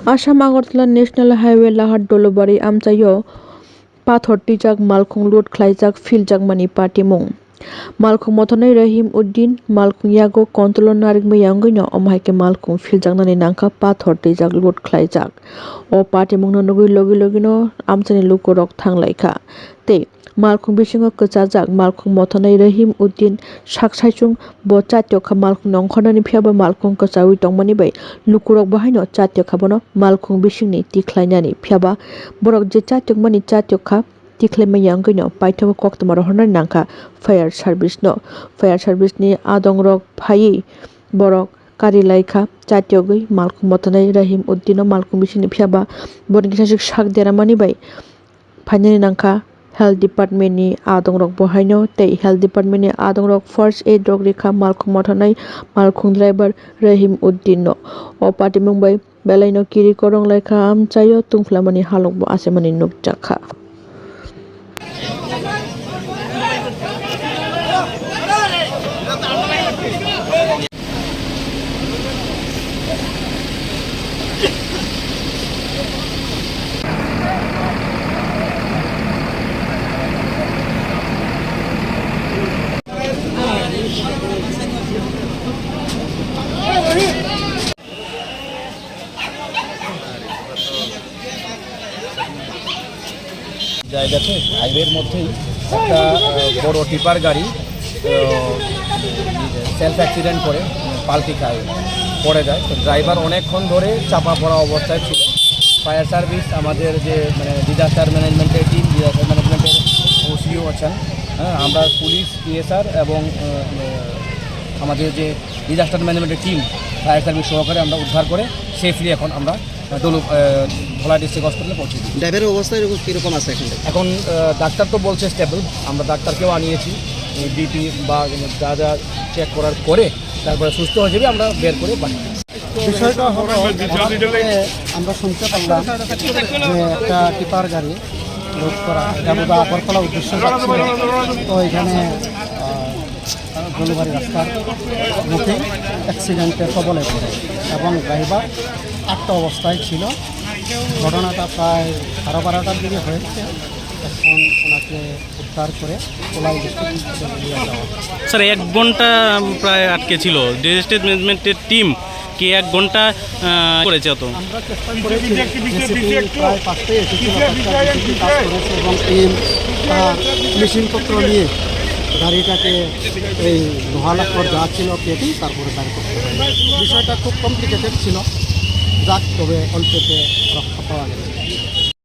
Assam Agartala national highway लाहार दलबारि आमचायो पाथर टिजाक मालखुं लुट ख्लाइजाक फिलजाकमानि पार्टीमुं मालखुं मथनै रहिम उद्दीन मालखुं यागो कन्ट्रोल नारिगमै यांगैनो अमहायके मालखुं फिलजाकनानि नांखा पाथर टिजाक लुट ख्लाइजाक ओ पार्टीमुंनो नुगै लगे लगेनो आमचानि लुकरक थांलायखा ते मालखुं बिसिङाव कचाजाक मालखुं मथनै Rahim Uddin साकसाइचुं bo chatyokha malkhung nongkhornani phiaba malkhung kachawi tongmani bai lukurok bahaino chatyokha bono malkhung bisingni tikhlainani phiaba borok je chatyokmani chatyokha tikhlaimai yangino paithabo koktoma rohornani nangkha fire service ni adongrok phai borok kari laikha chatyogui malkhung motonai rahim uddin malkhung bisingni phiaba borni kisasik sak deramani bai phainani nangkha health department ni adongrok bohaino tei health department ni adongrok first aid rok rekha malkhung mothonai malkhung driver rahim uddin no o party mumbai belaino kiri korong laikha amchayo tungflamani halok bo asemani nukjakha জায়গাতে হাইওয়ের মধ্যেই একটা বড় tipper গাড়ি self accident করে পাল্টি খায় পড়ে যায়। তো ড্রাইভার অনেকক্ষণ ধরে চাপা পড়া অবস্থায় ছিল। ফায়ার সার্ভিস আমাদের যে ডিজাস্টার ম্যানেজমেন্টের টিম, ডিজাস্টার ম্যানেজমেন্টের ওসিও আছেন, হ্যাঁ, আমরা পুলিশ, পিএসআর এবং আমাদের যে ডিজাস্টার ম্যানেজমেন্টের টিম ফায়ার সার্ভিস সহকারে আমরা উদ্ধার করে সেফলি এখন আমরা ধলা ডিস্ট্রিক্ট হসপিটালে পৌঁছে দিই। ড্রাইভারের অবস্থা কীরকম আছে এখন ডাক্তার তো বলছে স্টেবল, আমরা ডাক্তারকেও আনিয়েছি, বিপি বা যা যা চেক করার পরে তারপরে সুস্থ হয়ে যাবে, আমরা বের করে পাঠাই। বিষয়টা হলো আমরা শুনতে পারলাম যে একটা টিপার গাড়ি লোড করা এটা বোধ হয় আগরতলা উদ্দেশ্য যাচ্ছিল। তো এখানে জলবাড়ি রাস্তার মুখে অ্যাক্সিডেন্টের কবলে পড়ে এবং ড্রাইভার আটটা অবস্থায় ছিল। ঘটনাটা প্রায় 12:30টার দিকে হয়েছে। এখন ওনাকে উদ্ধার করে কোলাই ডিস্ট্রিক্ট নিয়ে যাওয়া। স্যার 1 ঘন্টা প্রায় আটকে ছিল, ডিজাস্টার ম্যানেজমেন্টের টিম কি 1 ঘন্টা করেছে? তো আমরা চেষ্টা করেছি, প্রায় 5টায় এসেছিল, কাজ করেছে এবং টিম মেশিনপত্র নিয়ে গাড়িটাকে এই লোহালাকর যা ছিল কেটেই তারপরে দাঁড় করতে হয়। বিষয়টা খুব কমপ্লিকেটেড ছিল, যাক তবে অল্পতে রক্ষা পাওয়া গেছে।